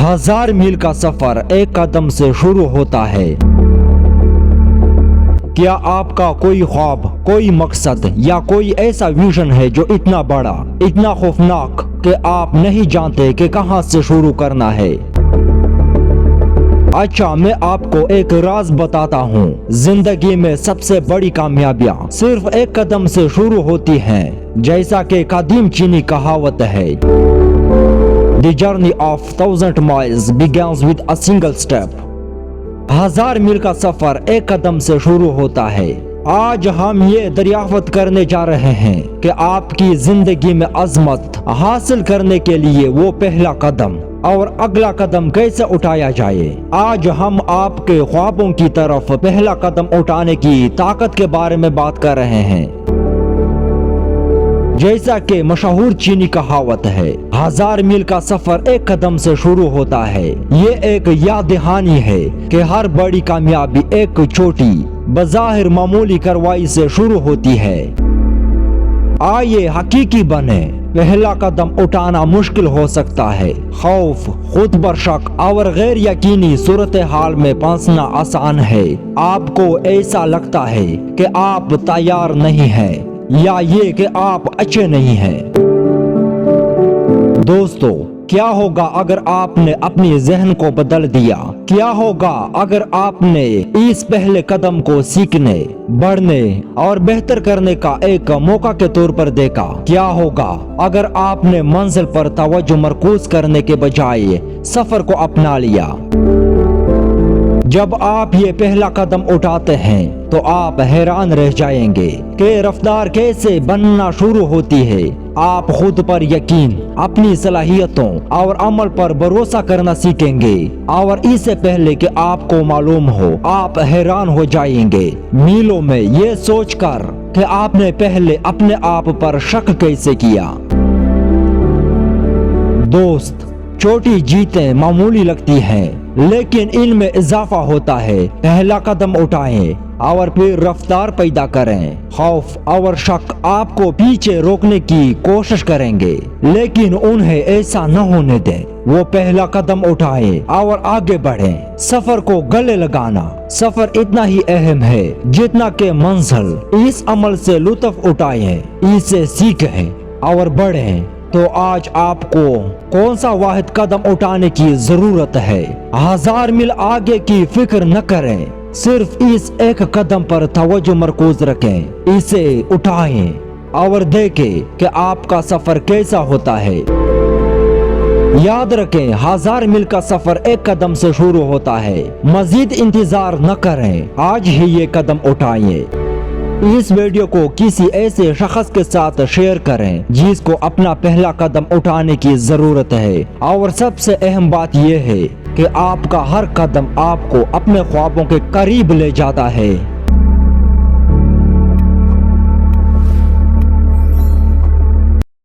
1000 मील का सफर एक कदम से शुरू होता है। क्या आपका कोई ख्वाब, कोई मकसद या कोई ऐसा विजन है जो इतना बड़ा, इतना खौफनाक कि आप नहीं जानते कि कहां से शुरू करना है? अच्छा, मैं आपको एक राज बताता हूँ। जिंदगी में सबसे बड़ी कामयाबियाँ सिर्फ एक कदम से शुरू होती हैं, जैसा कि कदीम चीनी कहावत है, The journey of 1000 miles begins with a single step. 1000 मील का सफर एक कदम से शुरू होता है। आज हम ये दरियाफ्त करने जा रहे हैं कि आपकी जिंदगी में अजमत हासिल करने के लिए वो पहला कदम और अगला कदम कैसे उठाया जाए। आज हम आपके ख्वाबों की तरफ पहला कदम उठाने की ताकत के बारे में बात कर रहे हैं। जैसा कि मशहूर चीनी कहावत है, 1000 मील का सफर एक कदम से शुरू होता है। ये एक याद दहानी है कि हर बड़ी कामयाबी एक छोटी, बज़ाहिर मामूली कार्रवाई से शुरू होती है। आइए हकीकी बने। पहला कदम उठाना मुश्किल हो सकता है। खौफ, खुद पर शक और गैर यकीनी सूरत हाल में फंसना आसान है। आपको ऐसा लगता है कि आप तैयार नहीं हैं या ये कि आप अच्छे नहीं हैं। दोस्तों, क्या होगा अगर आपने अपने जहन को बदल दिया? क्या होगा अगर आपने इस पहले कदम को सीखने, बढ़ने और बेहतर करने का एक मौका के तौर पर देखा? क्या होगा अगर आपने मंजिल पर तवज्जो मरकूज करने के बजाय सफर को अपना लिया? जब आप ये पहला कदम उठाते हैं तो आप हैरान रह जाएंगे कि रफ्तार कैसे बनना शुरू होती है। आप खुद पर यकीन, अपनी सलाहियतों और अमल पर भरोसा करना सीखेंगे और इससे पहले कि आपको मालूम हो, आप हैरान हो जाएंगे मीलों में ये सोचकर कि आपने पहले अपने आप पर शक कैसे किया। दोस्त, छोटी जीतें मामूली लगती हैं, लेकिन इनमें इजाफा होता है। पहला कदम उठाएं और फिर रफ्तार पैदा करें। खौफ और शक आपको पीछे रोकने की कोशिश करेंगे, लेकिन उन्हें ऐसा न होने दें। वो पहला कदम उठाएं और आगे बढ़ें। सफर को गले लगाना सफर इतना ही अहम है जितना कि मंजिल। इस अमल से लुत्फ उठाएं, इसे सीखें और बढ़ें। तो आज आपको कौन सा वाहिद कदम उठाने की जरूरत है? 1000 मील आगे की फिक्र न करें, सिर्फ इस एक कदम पर तवज्जो मरकूज रखें। इसे उठाएं और देखें कि आपका सफर कैसा होता है। याद रखें, 1000 मील का सफर एक कदम से शुरू होता है। मजीद इंतजार न करें, आज ही ये कदम उठाएं। इस वीडियो को किसी ऐसे शख्स के साथ शेयर करें जिसको अपना पहला कदम उठाने की जरूरत है। और सबसे अहम बात यह है कि आपका हर कदम आपको अपने ख्वाबों के करीब ले जाता है।